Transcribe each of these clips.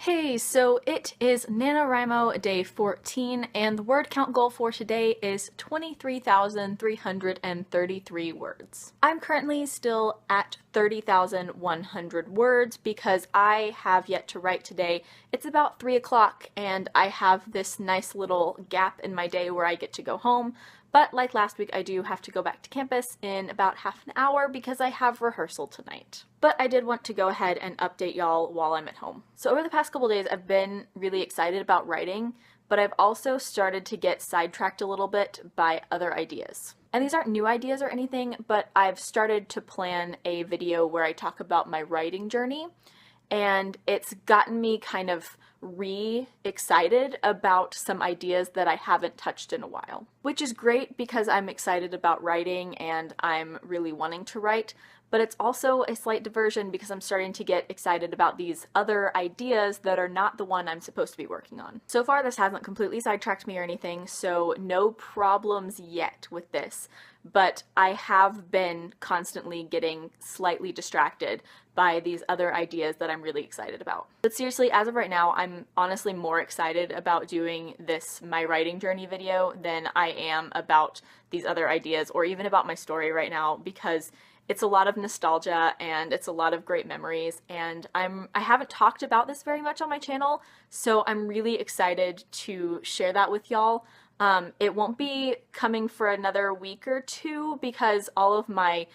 Okay, so it is NaNoWriMo day 14, and the word count goal for today is 23,333 words. I'm currently still at 30,100 words because I have yet to write today. It's about 3 o'clock, and I have this nice little gap in my day where I get to go home. But like last week, I do have to go back to campus in about half an hour because I have rehearsal tonight. But I did want to go ahead and update y'all while I'm at home. So over the past couple days, I've been really excited about writing, but I've also started to get sidetracked a little bit by other ideas. And these aren't new ideas or anything, but I've started to plan a video where I talk about my writing journey. And it's gotten me kind of re-excited about some ideas that I haven't touched in a while. Which is great because I'm excited about writing and I'm really wanting to write, but it's also a slight diversion because I'm starting to get excited about these other ideas that are not the one I'm supposed to be working on. So far this hasn't completely sidetracked me or anything, so no problems yet with this, but I have been constantly getting slightly distracted by these other ideas that I'm really excited about. But seriously, as of right now, I'm honestly more excited about doing this My Writing Journey video than I am about these other ideas or even about my story right now, because it's a lot of nostalgia and it's a lot of great memories, and I haven't talked about this very much on my channel, so I'm really excited to share that with y'all. It won't be coming for another week or two because all of my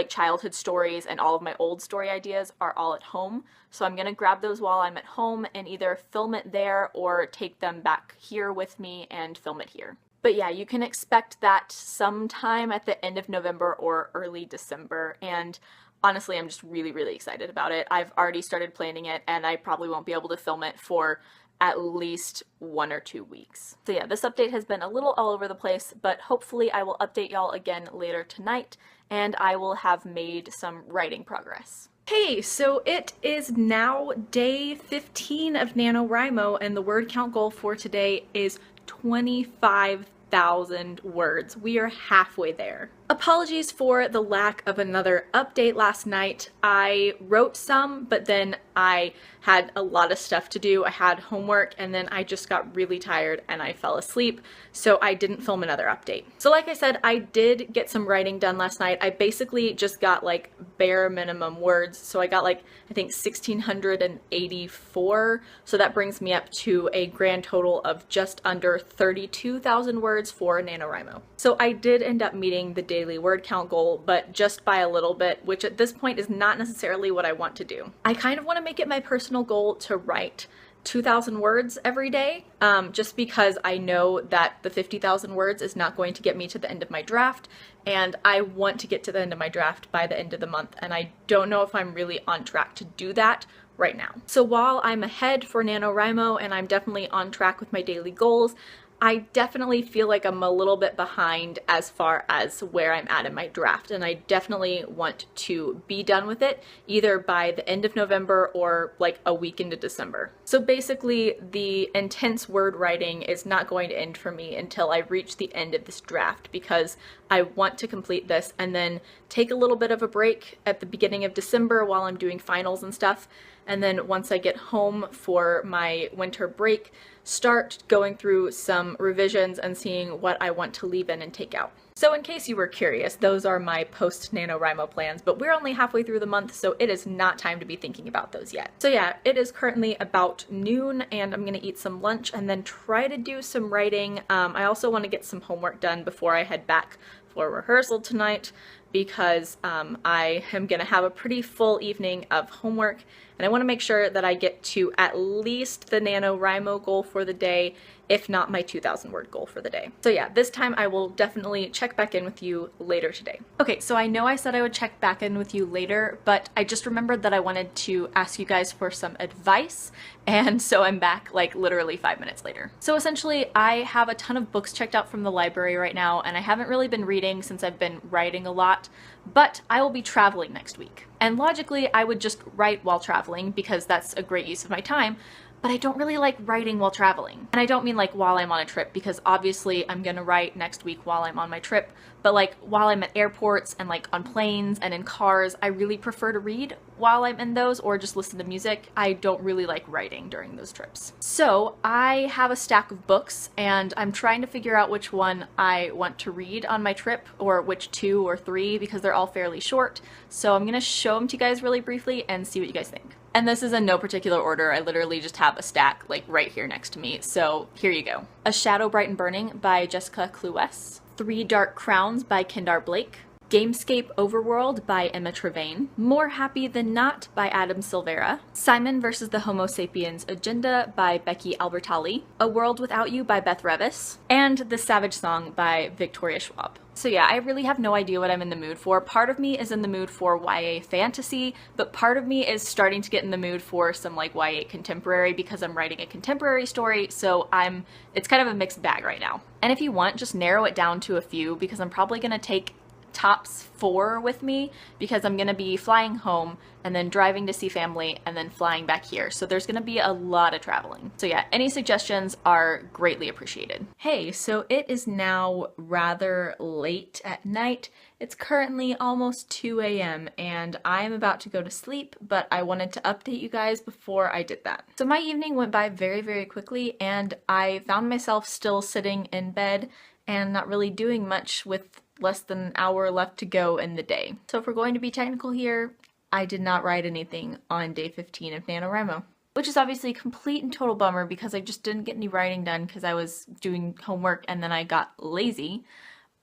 childhood stories and all of my old story ideas are all at home. So I'm gonna grab those while I'm at home and either film it there or take them back here with me and film it here. But yeah, you can expect that sometime at the end of November or early December, and honestly, I'm just really, really excited about it. I've already started planning it, and I probably won't be able to film it for at least 1 or 2 weeks. So yeah, this update has been a little all over the place, but hopefully I will update y'all again later tonight, and I will have made some writing progress. Hey, so it is now day 15 of NaNoWriMo, and the word count goal for today is 25,000 words. We are halfway there. Apologies for the lack of another update last night. I wrote some, but then I had a lot of stuff to do. I had homework, and then I just got really tired and I fell asleep, so I didn't film another update. So like I said, I did get some writing done last night. I basically just got like bare minimum words, so I got I think 1,684, so that brings me up to a grand total of just under 32,000 words for NaNoWriMo. So I did end up meeting the daily word count goal, but just by a little bit, which at this point is not necessarily what I want to do. I kind of want to make it my personal goal to write 2,000 words every day, just because I know that the 50,000 words is not going to get me to the end of my draft, and I want to get to the end of my draft by the end of the month, and I don't know if I'm really on track to do that right now. So while I'm ahead for NaNoWriMo and I'm definitely on track with my daily goals, I definitely feel like I'm a little bit behind as far as where I'm at in my draft, and I definitely want to be done with it either by the end of November or like a week into December. So basically, the intense word writing is not going to end for me until I reach the end of this draft, because I want to complete this and then take a little bit of a break at the beginning of December while I'm doing finals and stuff, and then once I get home for my winter break, start going through some revisions and seeing what I want to leave in and take out. So in case you were curious, those are my post-NaNoWriMo plans, but we're only halfway through the month, so it is not time to be thinking about those yet. So yeah, it is currently about noon, and I'm gonna eat some lunch and then try to do some writing. I also want to get some homework done before I head back for rehearsal tonight, because I am gonna have a pretty full evening of homework, and I want to make sure that I get to at least the NaNoWriMo goal for the day, if not my 2,000 word goal for the day. So yeah, this time I will definitely check back in with you later today. Okay, so I know I said I would check back in with you later, but I just remembered that I wanted to ask you guys for some advice, and so I'm back like literally 5 minutes later. So essentially, I have a ton of books checked out from the library right now, and I haven't really been reading since I've been writing a lot, but I will be traveling next week. And logically, I would just write while traveling because that's a great use of my time, but I don't really like writing while traveling. And I don't mean like while I'm on a trip, because obviously I'm gonna write next week while I'm on my trip, but like while I'm at airports and like on planes and in cars, I really prefer to read while I'm in those, or just listen to music. I don't really like writing during those trips. So I have a stack of books and I'm trying to figure out which one I want to read on my trip, or which 2 or 3, because they're all fairly short. So I'm gonna show them to you guys really briefly and see what you guys think. And this is in no particular order. I literally just have a stack like right here next to me. So here you go. A Shadow Bright and Burning by Jessica Cluess. 3 Dark Crowns by Kendar Blake. Gamescape Overworld by Emma Trevane. More Happy Than Not by Adam Silvera. Simon vs. the Homo Sapiens Agenda by Becky Albertalli. A World Without You by Beth Revis. And The Savage Song by Victoria Schwab. So yeah, I really have no idea what I'm in the mood for. Part of me is in the mood for YA fantasy, but part of me is starting to get in the mood for some like YA contemporary, because I'm writing a contemporary story, so it's kind of a mixed bag right now. And if you want, just narrow it down to a few, because I'm probably gonna take tops 4 with me, because I'm gonna be flying home and then driving to see family and then flying back here. So there's gonna be a lot of traveling. So yeah, any suggestions are greatly appreciated. Hey, so it is now rather late at night. It's currently almost 2 a.m. and I'm about to go to sleep, but I wanted to update you guys before I did that. So my evening went by very, very quickly, and I found myself still sitting in bed and not really doing much with less than an hour left to go in the day. So if we're going to be technical here, I did not write anything on day 15 of NaNoWriMo, which is obviously a complete and total bummer, because I just didn't get any writing done because I was doing homework and then I got lazy.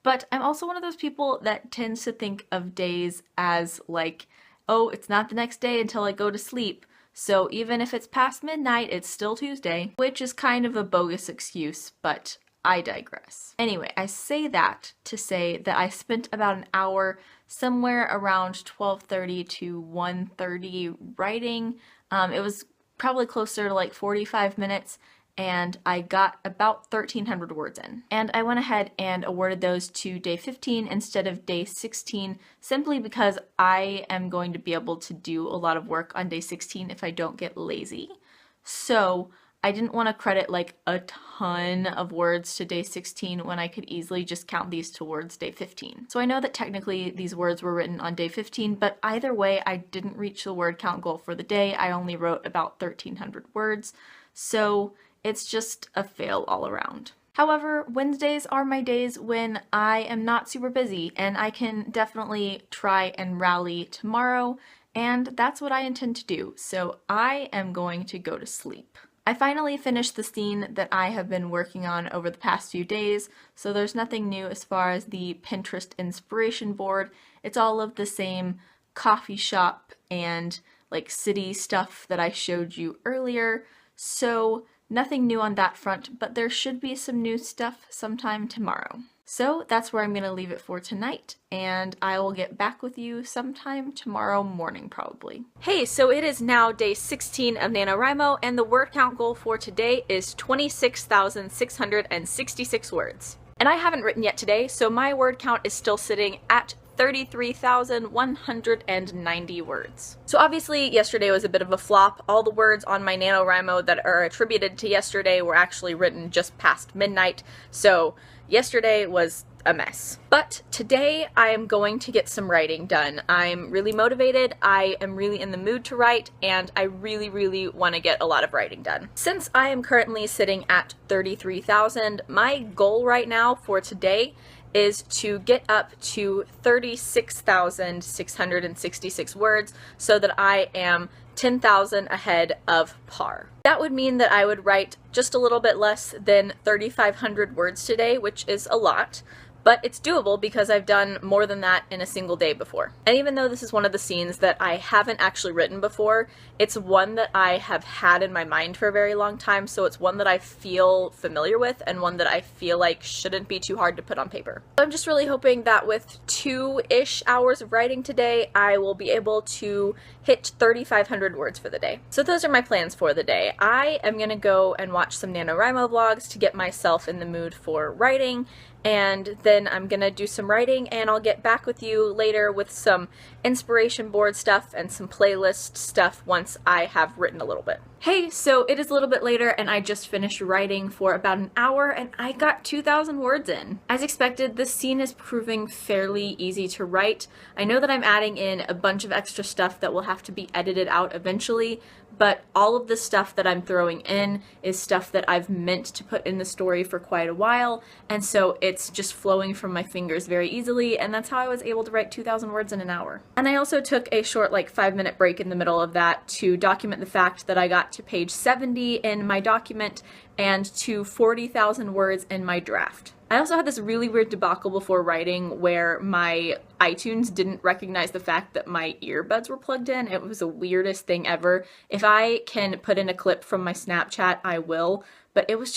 But I'm also one of those people that tends to think of days as like, oh, it's not the next day until I go to sleep, so even if it's past midnight, it's still Tuesday, which is kind of a bogus excuse, but I digress. Anyway, I say that to say that I spent about an hour, somewhere around 12:30 to 1:30 writing. It was probably closer to like 45 minutes, and I got about 1,300 words in. And I went ahead and awarded those to day 15 instead of day 16, simply because I am going to be able to do a lot of work on day 16 if I don't get lazy. So I didn't want to credit like a ton of words to day 16 when I could easily just count these towards day 15. So I know that technically these words were written on day 15, but either way, I didn't reach the word count goal for the day. I only wrote about 1,300 words, so it's just a fail all around. However, Wednesdays are my days when I am not super busy, and I can definitely try and rally tomorrow, and that's what I intend to do. So I am going to go to sleep. I finally finished the scene that I have been working on over the past few days, so there's nothing new as far as the Pinterest inspiration board. It's all of the same coffee shop and like city stuff that I showed you earlier, so nothing new on that front, but there should be some new stuff sometime tomorrow. So that's where I'm going to leave it for tonight, and I will get back with you sometime tomorrow morning probably. Hey, so it is now day 16 of NaNoWriMo, and the word count goal for today is 26,666 words. And I haven't written yet today, so my word count is still sitting at 33,190 words. So obviously yesterday was a bit of a flop. All the words on my NaNoWriMo that are attributed to yesterday were actually written just past midnight, so yesterday was a mess. But today I am going to get some writing done. I'm really motivated, I am really in the mood to write, and I really, really want to get a lot of writing done. Since I am currently sitting at 33,000, my goal right now for today is to get up to 36,666 words so that I am 10,000 ahead of par. That would mean that I would write just a little bit less than 3,500 words today, which is a lot, but it's doable because I've done more than that in a single day before. And even though this is one of the scenes that I haven't actually written before, it's one that I have had in my mind for a very long time, so it's one that I feel familiar with and one that I feel like shouldn't be too hard to put on paper. So I'm just really hoping that with 2-ish hours of writing today, I will be able to hit 3,500 words for the day. So those are my plans for the day. I am gonna go and watch some NaNoWriMo vlogs to get myself in the mood for writing, and then then I'm gonna do some writing, and I'll get back with you later with some inspiration board stuff and some playlist stuff once I have written a little bit. Hey, so it is a little bit later and I just finished writing for about an hour and I got 2,000 words in. As expected, this scene is proving fairly easy to write. I know that I'm adding in a bunch of extra stuff that will have to be edited out eventually, but all of the stuff that I'm throwing in is stuff that I've meant to put in the story for quite a while, and so it's just flowing from my fingers very easily, and that's how I was able to write 2,000 words in an hour. And I also took a short, like, 5-minute break in the middle of that to document the fact that I got to page 70 in my document and to 40,000 words in my draft. I also had this really weird debacle before writing where my iTunes didn't recognize the fact that my earbuds were plugged in. It was the weirdest thing ever. If I can put in a clip from my Snapchat, I will, but it was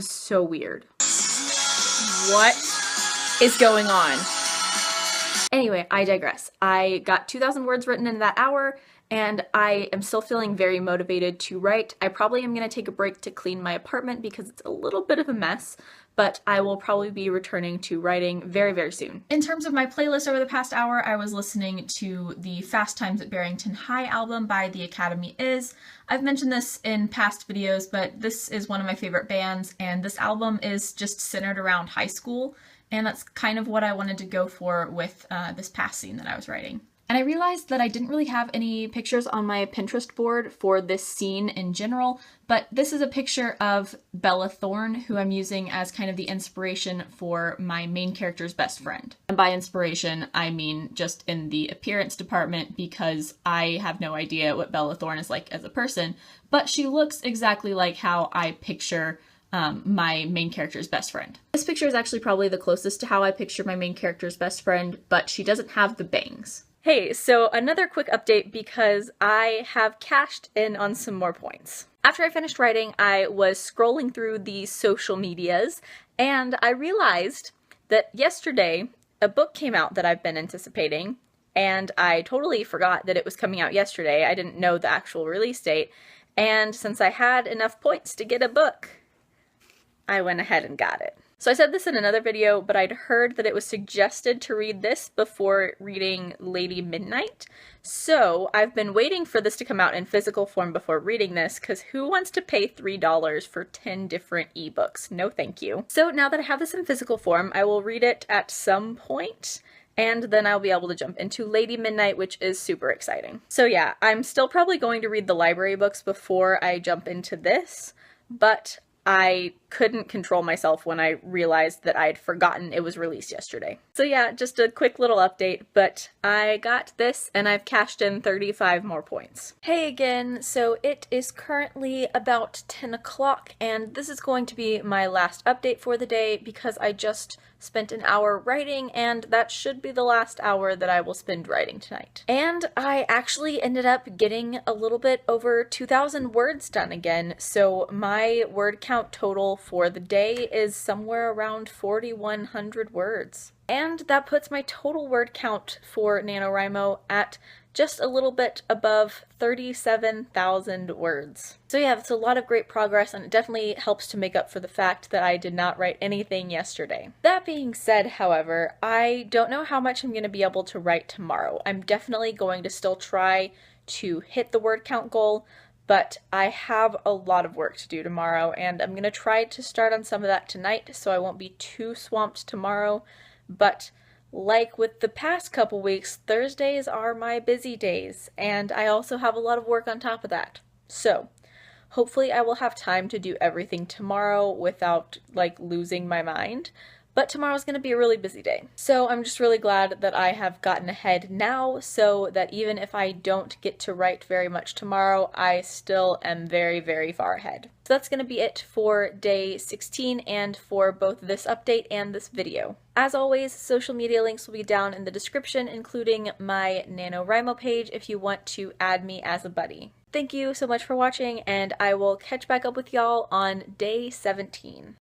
so weird. What is going on? Anyway, I digress. I got 2,000 words written in that hour, and I am still feeling very motivated to write. I probably am going to take a break to clean my apartment because it's a little bit of a mess, but I will probably be returning to writing very, very soon. In terms of my playlist over the past hour, I was listening to the Fast Times at Barrington High album by The Academy Is. I've mentioned this in past videos, but this is one of my favorite bands, and this album is just centered around high school, and that's kind of what I wanted to go for with this past scene that I was writing. And I realized that I didn't really have any pictures on my Pinterest board for this scene in general, but this is a picture of Bella Thorne, who I'm using as kind of the inspiration for my main character's best friend. And by inspiration, I mean just in the appearance department, because I have no idea what Bella Thorne is like as a person, but she looks exactly like how I picture my main character's best friend. This picture is actually probably the closest to how I picture my main character's best friend, but she doesn't have the bangs. Hey, so another quick update because I have cashed in on some more points. After I finished writing, I was scrolling through the social medias and I realized that yesterday a book came out that I've been anticipating, and I totally forgot that it was coming out yesterday. I didn't know the actual release date, and since I had enough points to get a book, I went ahead and got it. So I said this in another video, but I'd heard that it was suggested to read this before reading Lady Midnight. So I've been waiting for this to come out in physical form before reading this, because who wants to pay $3 for 10 different ebooks? No thank you. So now that I have this in physical form, I will read it at some point, and then I'll be able to jump into Lady Midnight, which is super exciting. So yeah, I'm still probably going to read the library books before I jump into this, but I couldn't control myself when I realized that I'd forgotten it was released yesterday. So yeah, just a quick little update, but I got this and I've cashed in 35 more points. Hey again, so it is currently about 10 o'clock and this is going to be my last update for the day because I just spent an hour writing and that should be the last hour that I will spend writing tonight. And I actually ended up getting a little bit over 2,000 words done again, so my word count total for the day is somewhere around 4,100 words. And that puts my total word count for NaNoWriMo at just a little bit above 37,000 words. So yeah, it's a lot of great progress and it definitely helps to make up for the fact that I did not write anything yesterday. That being said, however, I don't know how much I'm going to be able to write tomorrow. I'm definitely going to still try to hit the word count goal, but I have a lot of work to do tomorrow and I'm going to try to start on some of that tonight so I won't be too swamped tomorrow. But like with the past couple weeks, Thursdays are my busy days, and I also have a lot of work on top of that. So hopefully I will have time to do everything tomorrow without like losing my mind. But tomorrow's going to be a really busy day. So I'm just really glad that I have gotten ahead now so that even if I don't get to write very much tomorrow, I still am very, very far ahead. So that's going to be it for day 16 and for both this update and this video. As always, social media links will be down in the description, including my NaNoWriMo page if you want to add me as a buddy. Thank you so much for watching, and I will catch back up with y'all on day 17.